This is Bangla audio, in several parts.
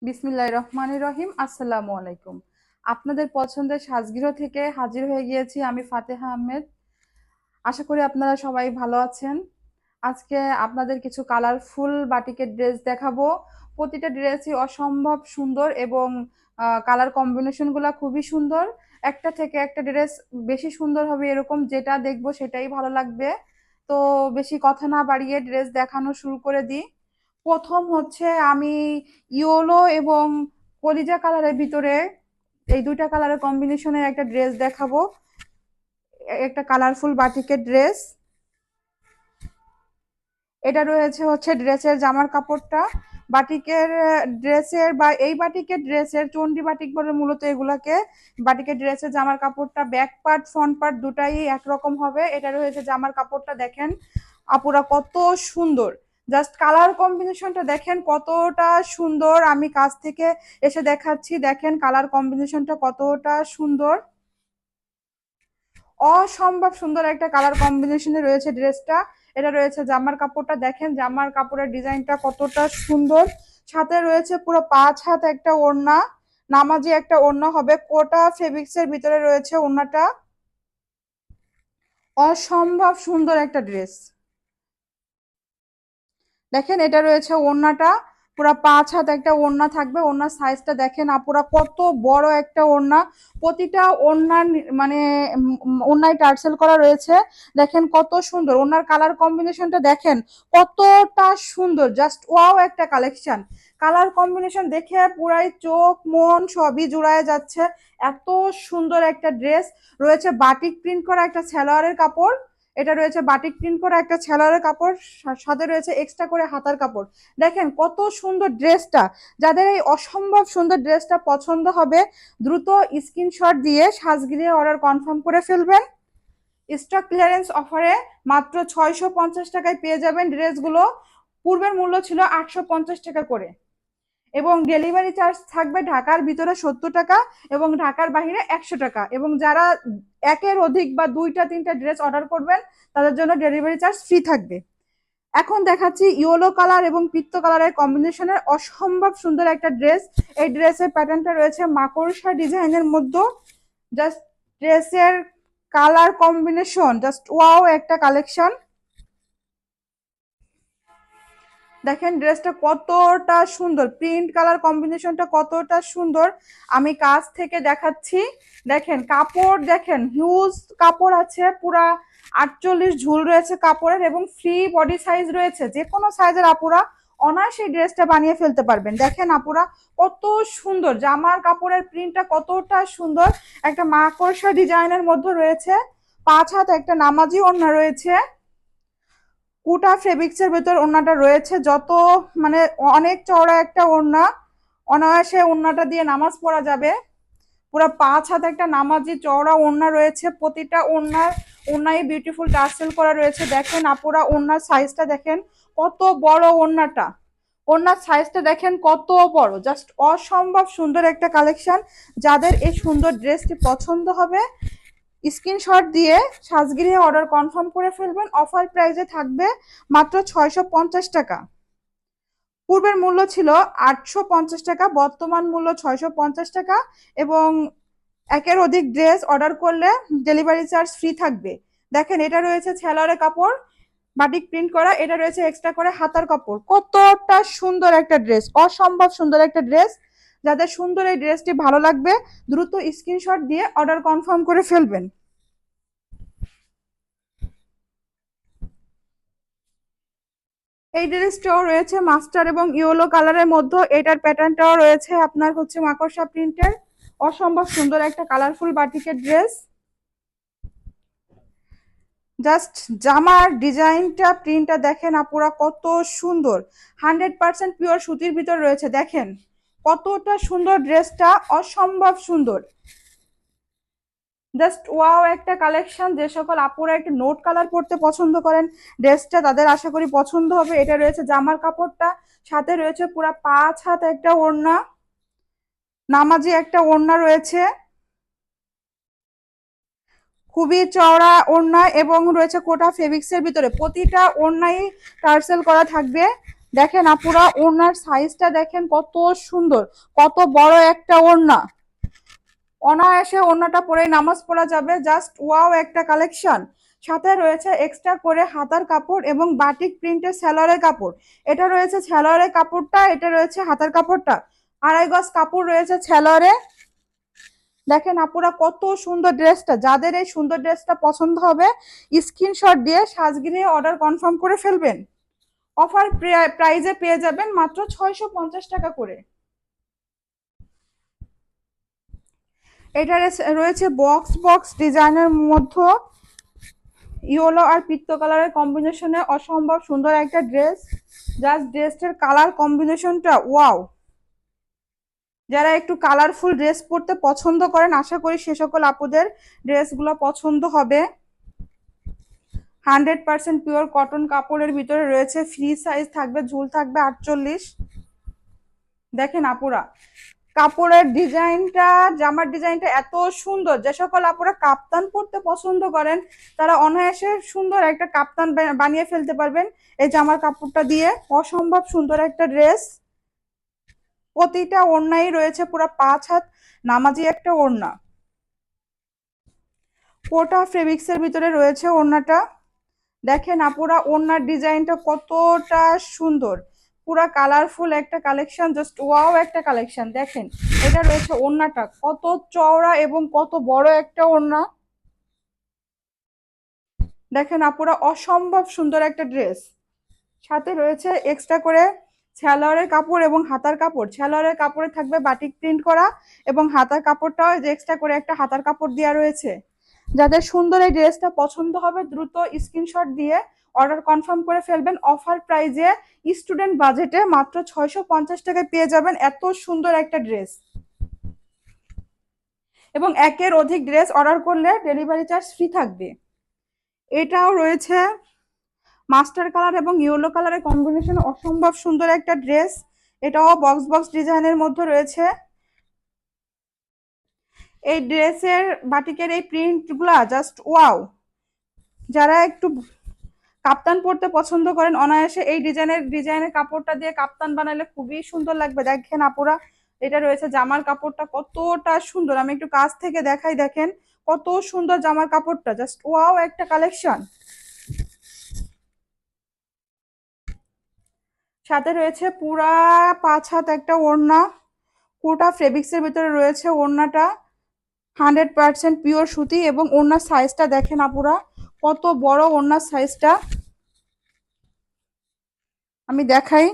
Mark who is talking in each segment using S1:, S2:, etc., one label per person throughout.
S1: বিসমিল্লাহির রহমানির রহিম। আসসালামু আলাইকুম। আপনাদের পছন্দের সাজগৃহ থেকে হাজির হয়ে গিয়েছি আমি ফাতেহা আহমেদ। আশা করি আপনারা সবাই ভালো আছেন। আজকে আপনাদের কিছু কালারফুল বাটিকের ড্রেস দেখাবো। প্রতিটা ড্রেসই অসম্ভব সুন্দর এবং কালার কম্বিনেশনগুলো খুবই সুন্দর। একটা থেকে একটা ড্রেস বেশি সুন্দর হবে এরকম, যেটা দেখবো সেটাই ভালো লাগবে। তো বেশি কথা না বাড়িয়ে ড্রেস দেখানো শুরু করে দিই। প্রথম হচ্ছে আমি ইয়েলো এবং কলিজা কালারের ভিতরে এই দুইটা কালারের কম্বিনেশনের একটা ড্রেস দেখাবো। একটা কালারফুল বাটিকের ড্রেস। এটা রয়েছে হচ্ছে ড্রেসের জামার কাপড়টা। বাটিকের ড্রেসের বা এই বাটিকের ড্রেসের চন্ডি বাটিক বলে মূলত এগুলাকে। বাটিকের ড্রেসের জামার কাপড়টা ব্যাক পার্ট ফ্রন্ট পার্ট দুটাই একরকম হবে। এটা রয়েছে জামার কাপড়টা, দেখেন আপুরা কত সুন্দর। জাস্ট কালার কম্বিনেশনটা দেখেন কতটা সুন্দর। আমি কাছ থেকে এসে দেখাচ্ছি, দেখেন কালার কম্বিনেশনটা কতটা সুন্দর। অসম্ভব সুন্দর একটা কালার কম্বিনেশনে রয়েছে ড্রেসটা। এটা রয়েছে জামার কাপড়টা, দেখেন জামার কাপড়ের ডিজাইনটা কতটা সুন্দর। সাথে রয়েছে পুরো 5 হাত একটা ওড়না, নামাজি একটা ওড়না হবে। কোটা ফেব্রিক্স এর ভিতরে রয়েছে ওড়নাটা। অসম্ভব সুন্দর একটা ড্রেস। দেখেন এটা রয়েছে ওড়নাটা, পুরো 5 হাত একটা ওড়না থাকবে। ওড়নার সাইজটা দেখেন আপুরা কত বড় একটা ওড়না। প্রতিটা ওড়নার মানে ওড়নায় টার্সেল করা রয়েছে। দেখেন কত সুন্দর ওড়নার কালার কম্বিনেশনটা, দেখেন কতটা সুন্দর। জাস্ট ওয়াও একটা কালেকশন। কালার কম্বিনেশন দেখে পুরাই চোখ মন সবই জুড়ায় যাচ্ছে। এত সুন্দর একটা ড্রেস। রয়েছে বাটিক প্রিন্ট করা একটা সালোয়ারের কাপড়। এটা রয়েছে বাটিক প্রিন্ট করা একটা সালোয়ারের কাপড়, সাথে রয়েছে এক্সট্রা করে হাতার কাপড়। দেখেন কত সুন্দর ড্রেসটা। যাদের এই অসম্ভব সুন্দর ড্রেসটা পছন্দ হবে দ্রুত স্ক্রিনশট দিয়ে সাজগিরিয়ে অর্ডার কনফার্ম করে ফেলবেন। স্টক ক্লিয়ারেন্স অফারে মাত্র 650 টাকায় পেয়ে যাবেন ড্রেসগুলো। পূর্বের মূল্য ছিল 850 টাকা করে এবং ডেলিভারি চার্জ থাকবে ঢাকার ভিতরে 70 টাকা এবং ঢাকার বাইরে 100 টাকা। এবং যারা একের অধিক বা দুইটা তিনটা ড্রেস অর্ডার করবেন তাদের জন্য ডেলিভারি চার্জ ফ্রি থাকবে। এখন দেখাচ্ছি ইয়েলো কালার এবং পিত্ত কালারের কম্বিনেশনের অসম্ভব সুন্দর একটা ড্রেস। এই ড্রেসের প্যাটার্নটা রয়েছে মাকড়সা ডিজাইনের মধ্যে। জাস্ট ড্রেসের কালার কম্বিনেশন জাস্ট ওয়াও একটা কালেকশন। দেখেন ড্রেসটা কতটা সুন্দর, প্রিন্ট কালার কম্বিনেশনটা কতটা সুন্দর। আমি কাছ থেকে দেখাচ্ছি। দেখেন কাপড়, দেখেন হিউজ কাপড় আছে, পুরা 48 ঝুল রয়েছে কাপড়ের এবং ফ্রি বডি সাইজ রয়েছে। যে কোনো সাইজের আপুরা অনায়াসে ড্রেসটা বানিয়ে ফেলতে পারবেন। দেখেন আপুরা কত সুন্দর, জামার কাপড়ের প্রিন্টটা কতটা সুন্দর। একটা মাকড়সা ডিজাইনের মধ্যে রয়েছে। 5 হাত একটা নামাজি ওড়না রয়েছে। কুটা ফেব্রিক্স এর ভেতর ওড়নাটা রয়েছে। যত মানে অনেক চওড়া একটা ওড়না, অনায়াসে ওড়নাটা দিয়ে নামাজ পড়া যাবে। পুরো 5 হাত একটা নামাজি চওড়া ওড়না রয়েছে। প্রতিটা ওড়নায় বিউটিফুল টার্সেল করা রয়েছে। দেখেন আপুরা ওড়নার সাইজটা দেখেন কত বড় ওড়নাটা। ওড়নার সাইজটা দেখেন কত বড়। জাস্ট অসম্ভব সুন্দর একটা কালেকশন। যাদের এই সুন্দর ড্রেসটি পছন্দ হবে স্ক্রিনশট দিয়ে সাজগিরি অর্ডার কনফার্ম করে ফেলবেন। অফার প্রাইসে থাকবে মাত্র 650 টাকা। পূর্বের মূল্য ছিল 850 টাকা, বর্তমান মূল্য 650 টাকা এবং একের অধিক ড্রেস অর্ডার করলে ডেলিভারি চার্জ ফ্রি থাকবে। দেখেন এটা রয়েছে সালোয়ারের কাপড়, বাটিক প্রিন্ট করা। এটা রয়েছে এক্সট্রা করে হাতার কাপড়। কতটা সুন্দর একটা ড্রেস, অসম্ভব সুন্দর একটা ড্রেস। যাদের সুন্দর এই ড্রেসটি ভালো লাগবে দ্রুত স্ক্রিনশট দিয়ে অর্ডার কনফার্ম করে ফেলবেন। এই ড্রেসটাও রয়েছে মাস্টার এবং ইয়েলো কালারের মধ্যে। এটার প্যাটার্নটাও রয়েছে আপনার হচ্ছে মাকড়সা প্রিন্টের। অসম্ভব সুন্দর একটা কালারফুল বাটিকের ড্রেস। জাস্ট জামার ডিজাইনটা প্রিন্টটা দেখেন আপুরা কত সুন্দর। 100% পিওর সুতির ভিতর রয়েছে। দেখেন কতটা সুন্দর ড্রেসটা, অসম্ভব সুন্দর। জাস্ট ওয়াও একটা কালেকশন। যে সকল আপুরা একটু নোট কালার পরতে পছন্দ করেন ড্রেসটা তাদের আশা করি পছন্দ হবে। এটা রয়েছে জামার কাপড়টা, সাথে রয়েছে পুরা 5 হাত একটা ওড়না, নামাজি একটা ওড়না রয়েছে। খুবই চওড়া ওড়না এবং রয়েছে কোটা ফেব্রিক্স এর ভিতরে। প্রতিটা ওড়নাই টার্সেল করা থাকবে। দেখেন আপুরা ওড়নার সাইজটা দেখেন কত সুন্দর, কত বড় একটা ওড়না। অনায়াসে ওড়নাটা পরে নামাজ পড়া যাবে। জাস্ট ওয়াও একটা কালেকশন। সাথে রয়েছে এক্সট্রা করে হাতার কাপড় এবং বাটিক প্রিন্টের সালোয়ারের কাপড়। এটা রয়েছে সালোয়ারের কাপড়টা, এটা রয়েছে হাতার কাপড়টা। 2.5 গজ কাপড় রয়েছে সালোয়ারে। দেখেন আপুরা কত সুন্দর ড্রেসটা। যাদের এই সুন্দর ড্রেসটা পছন্দ হবে স্ক্রিনশট দিয়ে সাজগিরে অর্ডার কনফার্ম করে ফেলবেন। অফার প্রাইজে পেয়ে যাবেন মাত্র 650 টাকা করে। এটা রয়েছে বক্স বক্স ডিজাইনের মধ্যে ইয়েলো আর পিত্ত কালারের কম্বিনেশনে অসম্ভব সুন্দর একটা ড্রেস। জাস্ট ড্রেসটার কালার কম্বিনেশনটা ওয়াও। যারা একটু কালারফুল ড্রেস পরতে পছন্দ করেন আশা করি সে সকল আপুদের ড্রেসগুলো পছন্দ হবে। 100% পিওর কটন কাপড়ের ভিতরে রয়েছে। ফ্রি সাইজ থাকবে, ঝুল থাকবে 48। দেখেন আপুরা কাপড়ের ডিজাইনটা, জামার ডিজাইনটা এত সুন্দর। যে সকল আপুরা কাপ্তান পরতে পছন্দ করেন তারা অনায়াসে সুন্দর একটা কাপ্তান বানিয়ে ফেলতে পারবেন এই জামার কাপড়টা দিয়ে। অসম্ভব সুন্দর একটা ড্রেস। প্রতিটা ওড়নাই রয়েছে পুরো 5 হাত নামাজি একটা ওড়না। কোটা ফেব্রিক্সের ভিতরে রয়েছে ওড়নাটা। দেখেন আপুরা ওড়নার ডিজাইনটা কতটা সুন্দর, পুরা কালারফুল একটা কালেকশন। জাস্ট ওয়াও একটা কালেকশন। দেখেন এটা রয়েছে ওড়নাটা কত চওড়া এবং কত বড় একটা ওড়না। দেখেন আপুরা অসম্ভব সুন্দর একটা ড্রেস। সাথে রয়েছে এক্সট্রা করে সালোয়ারের কাপড় এবং হাতার কাপড়। সালোয়ারের কাপড়ে থাকবে বাটিক প্রিন্ট করা এবং হাতার কাপড়টাও যে এক্সট্রা করে একটা হাতার কাপড় দেওয়া রয়েছে। যাদের সুন্দর এই ড্রেসটা পছন্দ হবে দ্রুত স্ক্রিনশট দিয়ে অর্ডার কনফার্ম করে ফেলবেন। অফার প্রাইজে স্টুডেন্ট বাজেটে মাত্র 650 টাকায় পেয়ে যাবেন এত সুন্দর একটা ড্রেস। এবং একের অধিক ড্রেস অর্ডার করলে ডেলিভারি চার্জ ফ্রি থাকবে। এটাও রয়েছে মাস্টার কালার এবং ইয়েলো কালারের কম্বিনেশন অসম্ভব সুন্দর একটা ড্রেস। এটাও বক্স বক্স ডিজাইনের মধ্যে রয়েছে। এই ড্রেসের বাটিকের এই প্রিন্টগুলা জাস্ট ওয়াও। যারা একটু কাপ্তান পরতে পছন্দ করেন অনায়াসে এই ডিজাইনের কাপড়টা দিয়ে কাপ্তান বানালে খুবই সুন্দর লাগবে। দেখেন আপুরা এটা রয়েছে জামার কাপড়টা কতটা সুন্দর। আমি একটু কাছ থেকে দেখাই। দেখেন কত সুন্দর জামার কাপড়টা। জাস্ট ওয়াও একটা কালেকশন। সাথে রয়েছে পুরা 5 হাত একটা ওড়না। কোটা ফেব্রিক্সের ভিতরে রয়েছে ওড়নাটা। 100% পিওর সুতি এবং ওড়নার সাইজটা দেখেন আপুরা কত বড় ওড়নার সাইজটা। আমি দেখাই।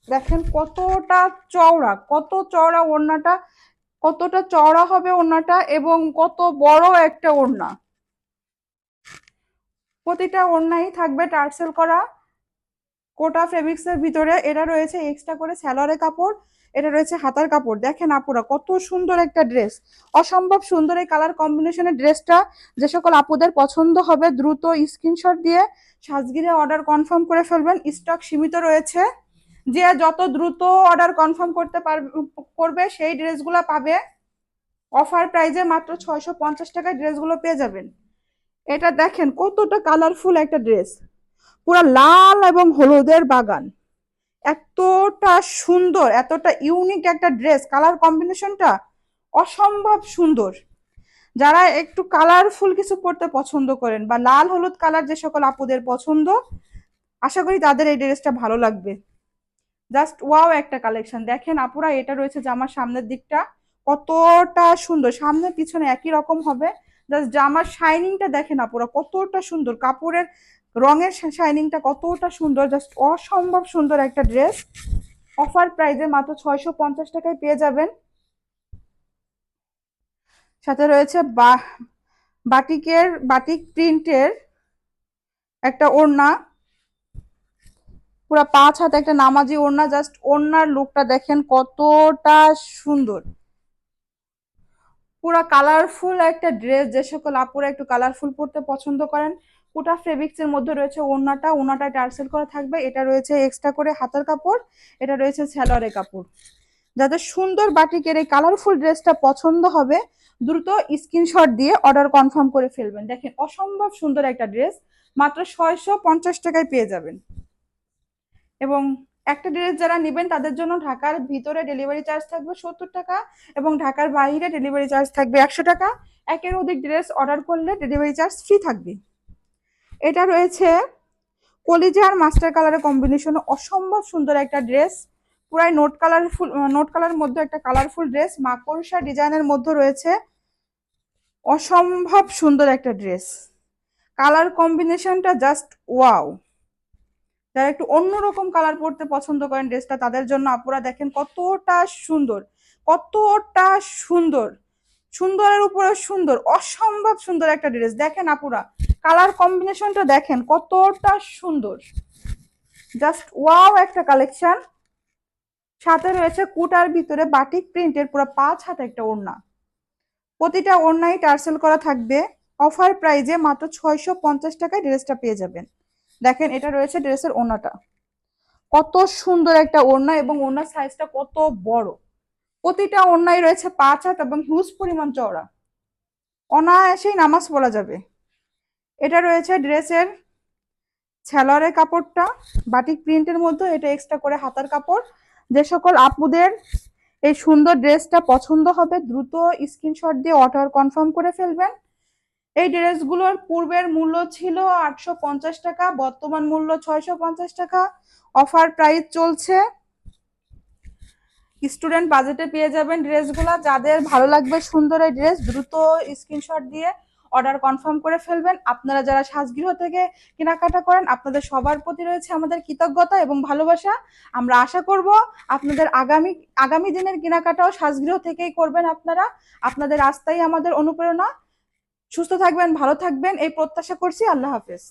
S1: দেখেন কতটা চওড়া, কত চওড়া ওড়নাটা, কতটা চওড়া হবে ওড়নাটা এবং কত বড় একটা ওড়না। প্রতিটা ওড়নাই থাকবে টার্সেল করা কোটা ফেব্রিক্সের ভিতরে। এটা রয়েছে এক্সট্রা করে সালোয়ারের কাপড়, এটা রয়েছে হাতার কাপড়। দেখেন আপুরা কত সুন্দর একটা ড্রেস। অসম্ভব সুন্দর এই কালার কম্বিনেশনের ড্রেসটা। যে সকল আপুদের পছন্দ হবে দ্রুত স্ক্রিনশট দিয়ে সাজগিরে অর্ডার কনফার্ম করে ফেলবেন। স্টক সীমিত রয়েছে। যে যত দ্রুত অর্ডার কনফার্ম করবে সেই ড্রেসগুলো পাবে। অফার প্রাইজে মাত্র 650 টাকায় ড্রেসগুলো পেয়ে যাবেন। এটা দেখেন কতটা কালারফুল একটা ড্রেস, পুরো লাল এবং হলুদের বাগান। এতটা সুন্দর, এতটা ইউনিক একটা ড্রেস। কালার কম্বিনেশনটা অসম্ভব সুন্দর। যারা একটু কালারফুল কিছু পরতে পছন্দ করেন বা লাল হলুদ কালার যে সকল আপুদের পছন্দ আশা করি তাদের এই ড্রেসটা ভালো লাগবে। জাস্ট ওয়াও একটা কালেকশন। দেখেন আপুরা এটা রয়েছে জামার সামনের দিকটা কতটা সুন্দর। সামনে পিছনে একই রকম হবে। জাস্ট জামার শাইনিংটা দেখেন আপুরা কতটা সুন্দর। কাপড়ের রঙের শাইনিংটা কতটা সুন্দর। জাস্ট অসম্ভব সুন্দর একটা ড্রেস। অফার প্রাইজে মাত্র 650 টাকায় পেয়ে যাবেন। সাথে রয়েছে বাটিক প্রিন্টের একটা ওড়না, পুরা 5 হাত একটা নামাজি ওড়না। জাস্ট ওড়নার লুকটা দেখেন কতটা সুন্দর। পুরা কালারফুল একটা ড্রেস। যে সকল আপুরা একটু কালারফুল পরতে পছন্দ করেন কোটা ফেব্রিক্স এর মধ্যে রয়েছে ওড়নাটা টার্সেল করা থাকবে। এটা রয়েছে এক্সট্রা করে হাতার কাপড়, এটা রয়েছে সালোয়ারের কাপড়। যাদের সুন্দর বাটিকের এই কালারফুল ড্রেসটা পছন্দ হবে দ্রুত স্ক্রিনশট দিয়ে অর্ডার কনফার্ম করে ফেলবেন। দেখেন অসম্ভব সুন্দর একটা ড্রেস মাত্র 650 টাকায় পেয়ে যাবেন। এবং একটা ড্রেস যারা নেবেন তাদের জন্য ঢাকার ভিতরে ডেলিভারি চার্জ থাকবে 70 টাকা এবং ঢাকার বাইরে ডেলিভারি চার্জ থাকবে 100 টাকা। একের অধিক ড্রেস অর্ডার করলে ডেলিভারি চার্জ ফ্রি থাকবে। এটা রয়েছে কলিজার মাস্টার কালারের কম্বিনেশনে অসম্ভব সুন্দর একটা ড্রেস, পুরাই নোট কালার মধ্যে একটা কালারফুল ড্রেস, মাকড়সা ডিজাইনের মধ্যে রয়েছে, অসম্ভব সুন্দর একটা ড্রেস। কালার কম্বিনেশনটা জাস্ট ওয়াও। যারা একটু অন্যরকম কালার পরতে পছন্দ করেন ড্রেসটা তাদের জন্য আপুরা দেখেন কতটা সুন্দর, কতটা সুন্দর, সুন্দরের উপরে সুন্দর, অসম্ভব সুন্দর একটা ড্রেস। দেখেন আপুরা কালার কম্বিনেশনটা দেখেন কতটা সুন্দর, জাস্ট ওয়াও একটা কালেকশন। সাথে রয়েছে কুটার ভিতরে বাটিক প্রিন্টের পুরো 5 হাত একটা ওড়না, প্রতিটা ওড়নাই টার্সেল করা থাকবে। অফার প্রাইজে মাত্র 650 টাকায় ড্রেসটা পেয়ে যাবেন। দেখেন এটা রয়েছে ড্রেসের ওড়নাটা, কত সুন্দর একটা ওড়না এবং ওড়নার সাইজটা কত বড়। প্রতিটা ওড়নায় রয়েছে 5 হাত এবং হিউজ পরিমাণ চওড়া, অনায়াসেই নামাজ পড়া যাবে। এটা রয়েছে ড্রেসের সালোয়ারের কাপড়টা বাটিক প্রিন্টের মধ্যে, এটা এক্সট্রা করে হাতার কাপড়। যে সকল আপুদের এই সুন্দর ড্রেসটা পছন্দ হবে দ্রুত স্ক্রিনশট দিয়ে অর্ডার কনফার্ম করে ফেলবেন। এই ড্রেসগুলোর পূর্বের মূল্য ছিল 850 টাকা, বর্তমান মূল্য 650 টাকা। অফার প্রাইস চলছে, স্টুডেন্ট বাজেটে পেয়ে যাবেন ড্রেসগুলো। যাদের ভালো লাগবে সুন্দর এই ড্রেস দ্রুত স্ক্রিনশট দিয়ে অর্ডার কনফার্ম করে ফেলবেন। আপনারা যারা সাজগৃহ থেকে কেনাকাটা করেন আপনাদের সবার প্রতি রয়েছে আমাদের কৃতজ্ঞতা এবং ভালোবাসা। আমরা আশা করব আপনাদের আগামী দিনের কেনাকাটাও সাজগৃহ থেকেই করবেন আপনারা। আপনাদের রাস্তাই আমাদের অনুপ্রেরণা। সুস্থ থাকবেন, ভালো থাকবেন এই প্রত্যাশা করছি। আল্লাহ হাফেজ।